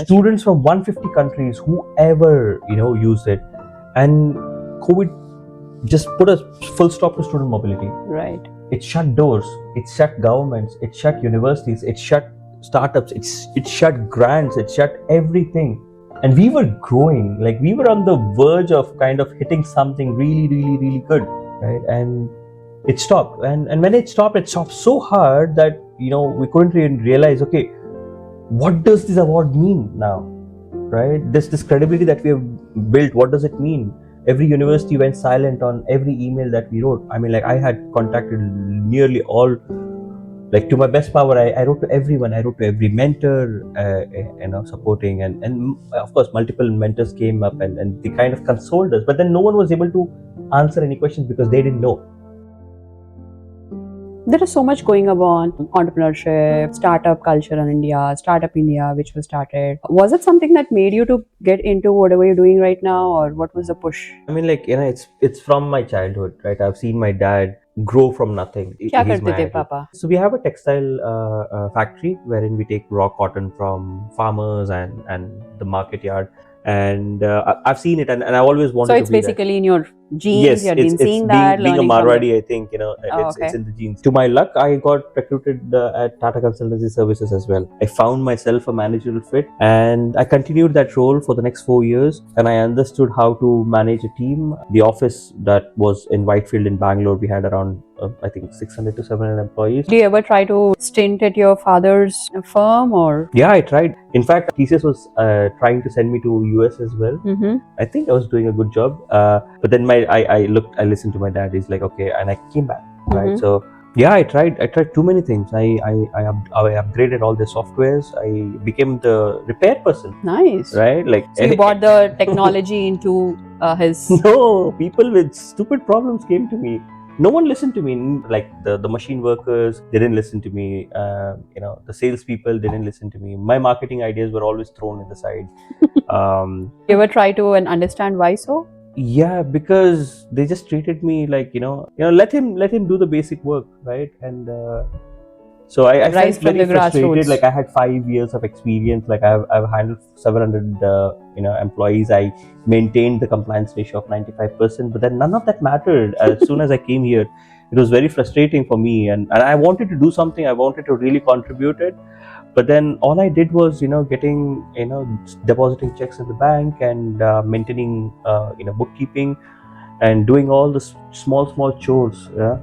Students from 150 countries, whoever used it, and COVID just put a full stop to student mobility. Right. It shut doors, it shut governments, it shut universities, it shut startups, it shut grants, it shut everything. And we were growing, like we were on the verge of kind of hitting something really, really, really good, right? And it stopped. And when it stopped so hard that we couldn't even realize, okay, what does this award mean now, right? This credibility that we have built, what does it mean? Every university went silent on every email that we wrote. I mean, like I had contacted nearly all, like to my best power, I wrote to everyone. I wrote to every mentor, supporting, and of course multiple mentors came up and they kind of consoled us, but then no one was able to answer any questions because they didn't know. There is so much going on, entrepreneurship, startup culture in India, Startup India, which was started. Was it something that made you to get into whatever you're doing right now, or what was the push? I mean, like, it's from my childhood, right? I've seen my dad grow from nothing. Kya karte the, Papa? So we have a textile factory wherein we take raw cotton from farmers and the market yard. And I've seen it, and I always wanted to be. So it's basically in your genes. Yes, you've been seeing that, being a learning Marwadi, I think it's in the genes. To my luck, I got recruited at Tata Consultancy Services as well. I found myself a managerial fit, and I continued that role for the next 4 years. And I understood how to manage a team. The office that was in Whitefield in Bangalore, we had around I think 600 to 700 employees. Do you ever try to stint at your father's firm, or? Yeah, I tried. In fact, TCS was trying to send me to US as well. I think I was doing a good job, but then I listened to my dad. He's like, okay, and I came back, right? So yeah, I tried too many things. I upgraded all the softwares. I became the repair person. Nice, right? Like, so you brought the technology into his. No, people with stupid problems came to me. No one listened to me. Like the machine workers, they didn't listen to me. The salespeople didn't listen to me. My marketing ideas were always thrown in the side. You ever try to and understand why so? Yeah, because they just treated me like let him do the basic work, right? And so I felt very frustrated. Like I had 5 years of experience. Like I've handled 700 employees. I maintained the compliance ratio of 95%. But then none of that mattered. As soon as I came here, it was very frustrating for me. And I wanted to do something. I wanted to really contribute it. But then all I did was getting depositing checks in the bank and maintaining bookkeeping and doing all the small chores. Yeah.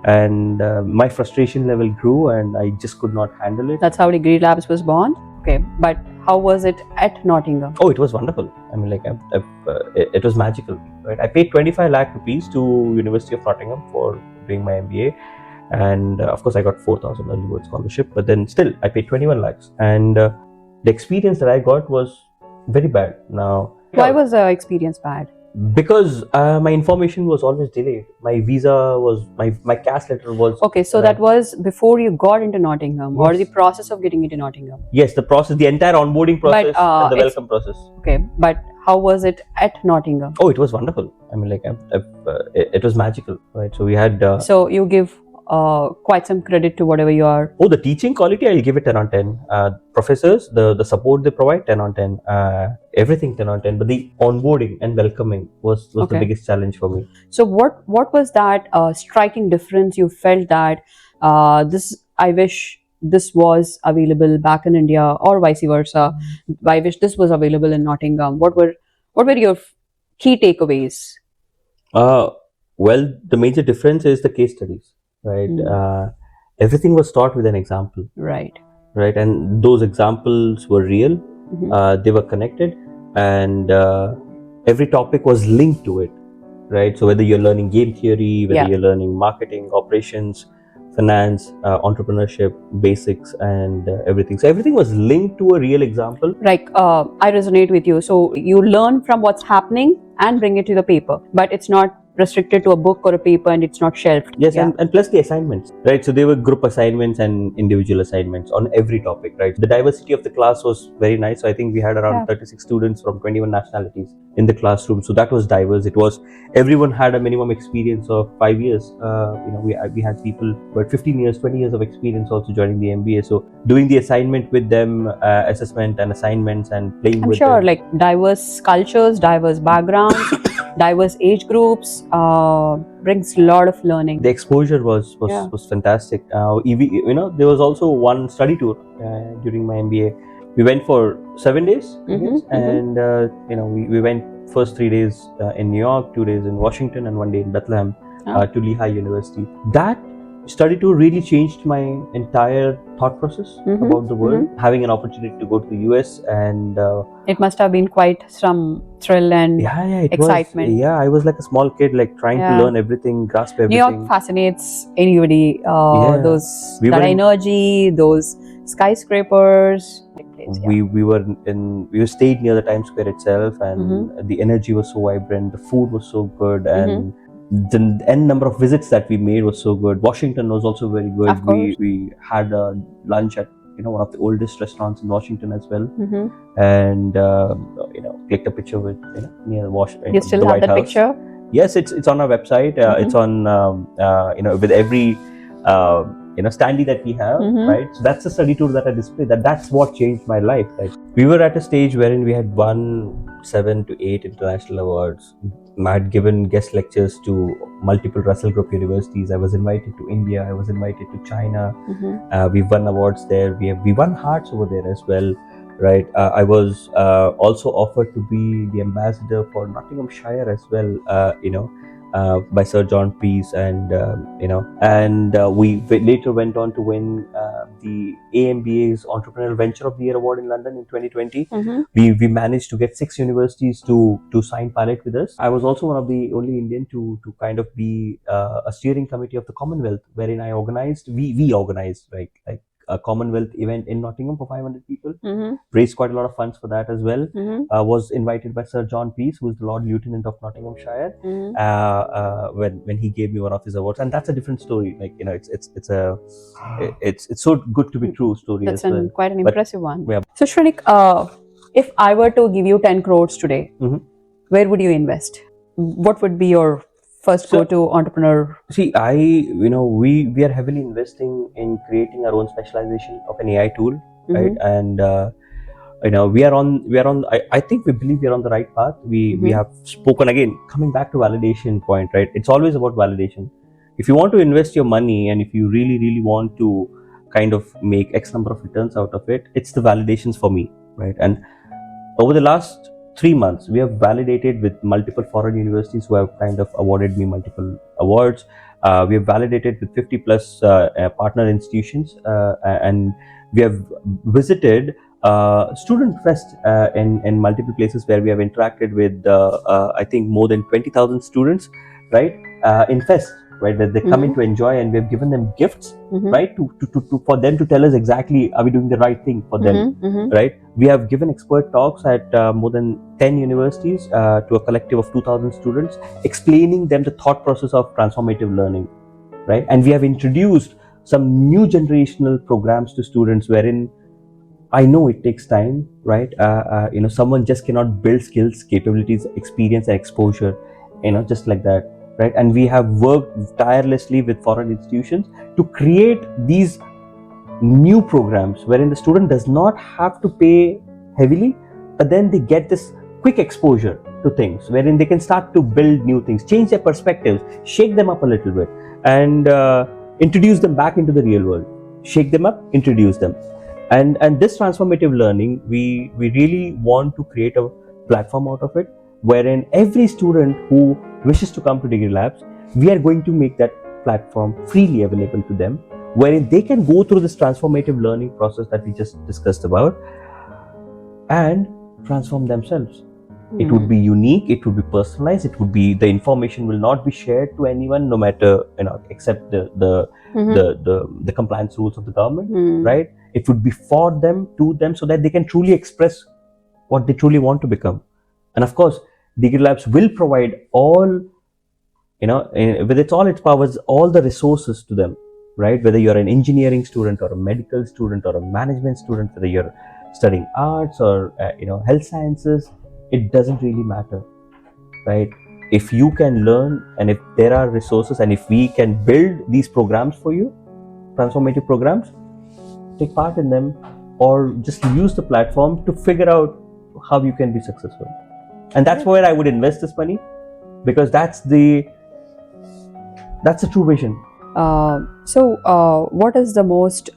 And my frustration level grew and I just could not handle it. That's how Degree Labs was born. Okay, but how was it at Nottingham? Oh, it was wonderful. I mean, like it was magical, right? I paid 25 lakh rupees to University of Nottingham for doing my MBA, and of course I got 4,000 early bird scholarship. But then still, I paid 21 lakhs, and the experience that I got was very bad. Now, why was the experience bad? Because my information was always delayed. My visa was my caste letter was. Okay, so that was before you got into Nottingham, or the process of getting into Nottingham? Yes, the process, the entire onboarding process and the welcome process. Okay, but how was it at Nottingham? Oh, it was wonderful. I mean, like it was magical, right? So we had. So you give quite some credit to whatever you are. Oh, the teaching quality, I'll give it 10 on 10. Professors, the support they provide, 10 on 10. Everything 10 on 10. But the onboarding and welcoming was the biggest challenge for me. So what was that striking difference you felt that I wish this was available back in India, or vice versa? I wish this was available in Nottingham. What were your key takeaways? Well, the major difference is the case studies. Right, everything was taught with an example. Right, and those examples were real. They were connected, and every topic was linked to it. Right, so whether you're learning game theory, whether you're learning marketing, operations, finance, entrepreneurship, basics, and everything. So everything was linked to a real example. Like I resonate with you. So you learn from what's happening and bring it to the paper, but it's not restricted to a book or a paper and it's not shelved. Yes, Yeah. and plus the assignments, right? So there were group assignments and individual assignments on every topic, right? The diversity of the class was very nice. So I think we had around Yeah. 36 students from 21 nationalities in the classroom. So that was diverse. It was, everyone had a minimum experience of 5 years. We had people but 15 years, 20 years of experience also joining the MBA. So doing the assignment with them, assessment and assignments and playing I'm with sure, them. like diverse cultures, diverse backgrounds, diverse age groups brings a lot of learning. The exposure was Yeah. was fantastic. There was also one study tour during my MBA. We went for 7 days, I guess, and we went first 3 days in New York, 2 days in Washington, and 1 day in Bethlehem to Lehigh University. That study tour really changed my entire thought process about the world. Having an opportunity to go to the US and It must have been quite some thrill and it excitement. was. Yeah, I was like a small kid, like trying to Yeah. learn everything, grasp New York everything. fascinates anybody. Yeah. Those We that were in- energy, those skyscrapers. We stayed near the Times Square itself, and the energy was so vibrant, the food was so good, and the n number of visits that we made was so good. Washington was also very good. Of course. We had a lunch at one of the oldest restaurants in Washington as well, and clicked a picture with near Washington. You still the have White that House. picture? Yes, it's on our website. It's on with every standee that we have, right? So that's the study tour that I displayed. That's what changed my life. Right? We were at a stage wherein we had won 7 to 8 international awards. I had given guest lectures to multiple Russell Group universities. I was invited to India. I was invited to China. We've won awards there. We won hearts over there as well. Right, I was also offered to be the ambassador for Nottinghamshire as well. By Sir John Peace, and we later went on to win the AMBA's Entrepreneurial Venture of the Year award in London in 2020. We managed to get 6 universities to sign pilot with us. I was also one of the only Indian to kind of be a steering committee of the Commonwealth, wherein we organized like a Commonwealth event in Nottingham for 500 people. Raised quite a lot of funds for that as well. Was invited by Sir John Peace, who is the Lord Lieutenant of Nottinghamshire, when he gave me one of his awards, and that's a different story. Like it's so good to be true story That's as well. quite an impressive one. Yeah. So Shrenik, if I were to give you 10 crores today, where would you invest? What would be your first go-to entrepreneur? See, we are heavily investing in creating our own specialization of an AI tool, right? And we are on. I think we believe we are on the right path. We have spoken again, coming back to validation point, right? It's always about validation. If you want to invest your money, and if you really want to kind of make X number of returns out of it, it's the validations for me, right? And over the last 3 months, we have validated with multiple foreign universities who have kind of awarded me multiple awards. We have validated with 50 plus partner institutions, and we have visited Student Fest in multiple places where we have interacted with I think more than 20,000 students, right? In Fest, right? That they come in to enjoy, and we have given them gifts, right? To for them to tell us exactly, are we doing the right thing for them, right? We have given expert talks at more than 10 universities to a collective of 2,000 students, explaining them the thought process of transformative learning, right? And we have introduced some new generational programs to students, wherein I know it takes time, right? Someone just cannot build skills, capabilities, experience, and exposure, just like that, right? And we have worked tirelessly with foreign institutions to create these new programs wherein the student does not have to pay heavily, but then they get this quick exposure to things wherein they can start to build new things, change their perspectives, shake them up a little bit, and introduce them back into the real world. Shake them up, introduce them. And this transformative learning, we really want to create a platform out of it, wherein every student who wishes to come to Degree Labs, we are going to make that platform freely available to them, wherein they can go through this transformative learning process that we just discussed about and transform themselves. It would be unique, it would be personalized, the information will not be shared to anyone, no matter, except the compliance rules of the government, right? It would be for them, to them, so that they can truly express what they truly want to become. And of course, Degree Labs will provide all with its all its powers, all the resources to them, right? Whether you're an engineering student or a medical student or a management student, whether you're studying arts or health sciences, it doesn't really matter, right? If you can learn, and if there are resources, and if we can build these programs for you, transformative programs, take part in them, or just use the platform to figure out how you can be successful. And that's where I would invest this money, because that's the true vision. What is the most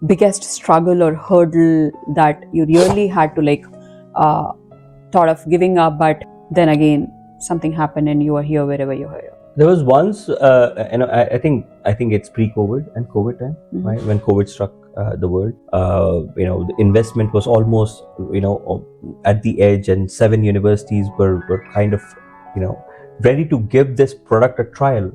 biggest struggle or hurdle that you really had to uh, thought of giving up, but then again something happened and you are here wherever you're here? There was once, I think it's pre-COVID and COVID time, right? When COVID struck the world, the investment was almost, at the edge, and 7 universities were kind of, ready to give this product a trial,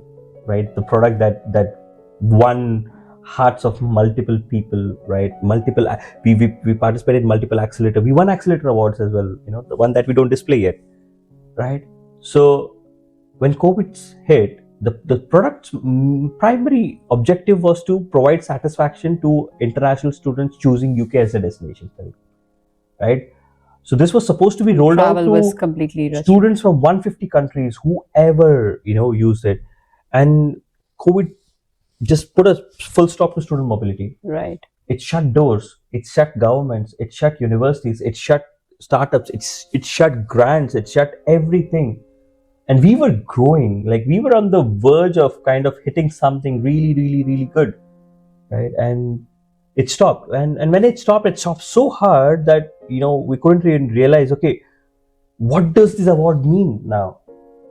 right? The product that won hearts of multiple people, right? We participated in multiple accelerator. We won accelerator awards as well. The one that we don't display yet, right? So when COVID hit, the product's primary objective was to provide satisfaction to international students choosing UK as a destination, right? So this was supposed to be rolled Travel out was to completely restricted. students from 150 countries, whoever used it, and COVID just put a full stop to student mobility. Right. It shut doors, it shut governments, it shut universities, it shut startups, it shut grants, it shut everything. And we were growing, like we were on the verge of kind of hitting something really, really, really good, right? And it stopped. And when it stopped so hard that we couldn't even realize, okay, what does this award mean now,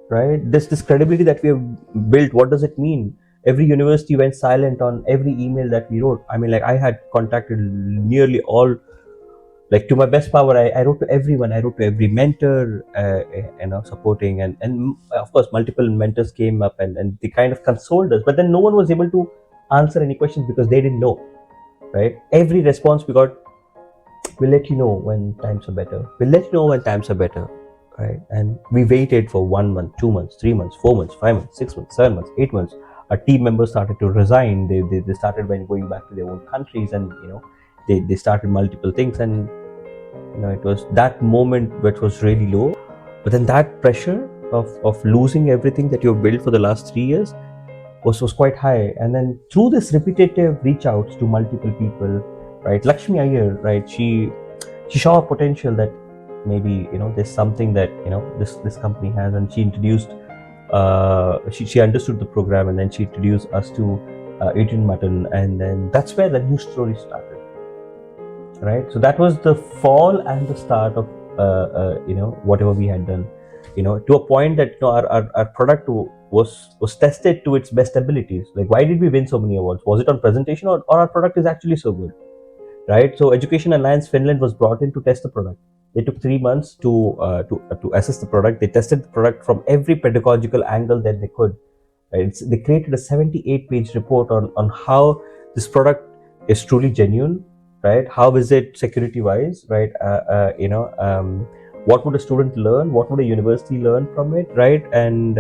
right? This credibility that we have built, what does it mean? Every university went silent on every email that we wrote. I mean, like I had contacted nearly all, like to my best power, I wrote to everyone. I wrote to every mentor, supporting, and of course multiple mentors came up, and they kind of consoled us, but then no one was able to answer any questions because they didn't know, right? Every response we got, we'll let you know when times are better, we'll let you know when times are better, right? And we waited for 1 month, 2 months, 3 months, 4 months, 5 months, 6 months, 7 months, 8 months. Our team members started to resign. They started by going back to their own countries, and they started multiple things, and it was that moment which was really low. But then that pressure of losing everything that you've built for the last 3 years was quite high. And then through this repetitive reach outs to multiple people, right? Lakshmi Iyer, right? She saw a potential that maybe there's something that this company has, and she introduced. She understood the program, and then she introduced us to Adrian Mutton, and then that's where the new story started. Right, so that was the fall and the start of whatever we had done, to a point that our product was tested to its best abilities. Like, why did we win so many awards? Was it on presentation, or our product is actually so good, right? So Education Alliance Finland was brought in to test the product. They took 3 months to assess the product. They tested the product from every pedagogical angle that they could. Right? They created a 78-page report on how this product is truly genuine, right? How is it security wise, right? What would a student learn? What would a university learn from it, right? And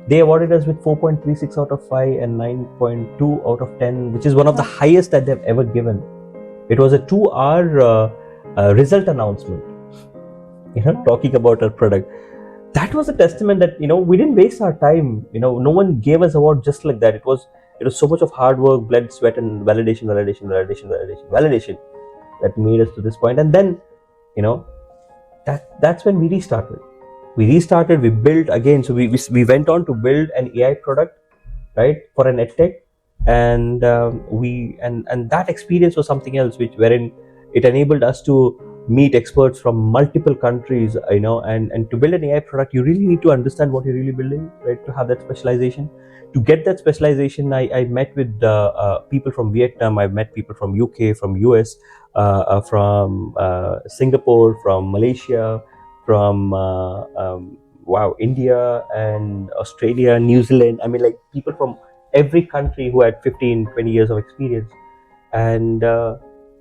they awarded us with 4.36 out of 5 and 9.2 out of 10, which is one of the highest that they've ever given. It was a 2-hour result announcement, talking about our product. That was a testament that we didn't waste our time. No one gave us award just like that. It was so much of hard work, blood, sweat, and validation that made us to this point. And then that's when we restarted. We built again. So we went on to build an AI product, right, for an edtech. And and that experience was something else, wherein it enabled us to meet experts from multiple countries, and to build an AI product, you really need to understand what you're really building, right? To have that specialization. To get that specialization, I met with people from Vietnam. I've met people from UK, from US, from Singapore, from Malaysia, from India and Australia, New Zealand. I mean, like people from every country who had 15, 20 years of experience. And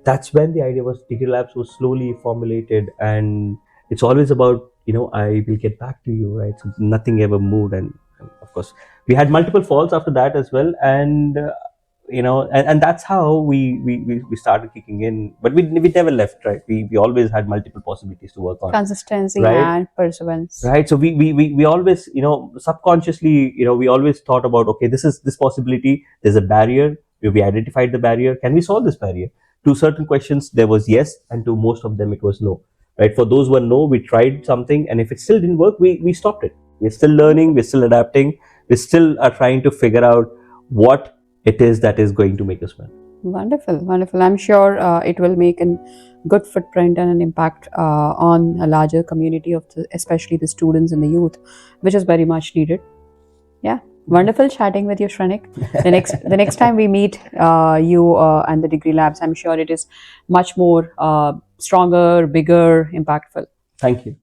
that's when the idea was Digital Labs was slowly formulated. And it's always about I will get back to you, right? So nothing ever moved, and of course we had multiple falls after that as well, and and that's how we started kicking in, but we never left, right? We always had multiple possibilities to work on, Consistency right? and perseverance. Right, so we always, subconsciously, we always thought about, okay, this possibility, there's a barrier, we identified the barrier, can we solve this barrier? To certain questions there was yes, and to most of them it was no, right? For those who were no, we tried something, and if it still didn't work, we stopped it. We're still learning, we're still adapting, we still are trying to figure out what it is that is going to make us win. Wonderful, wonderful. I'm sure it will make a good footprint and an impact on a larger community of especially the students and the youth, which is very much needed. Yeah, wonderful chatting with you, Shrenik. The next time we meet you and the Degree Labs, I'm sure it is much more stronger, bigger, impactful. Thank you.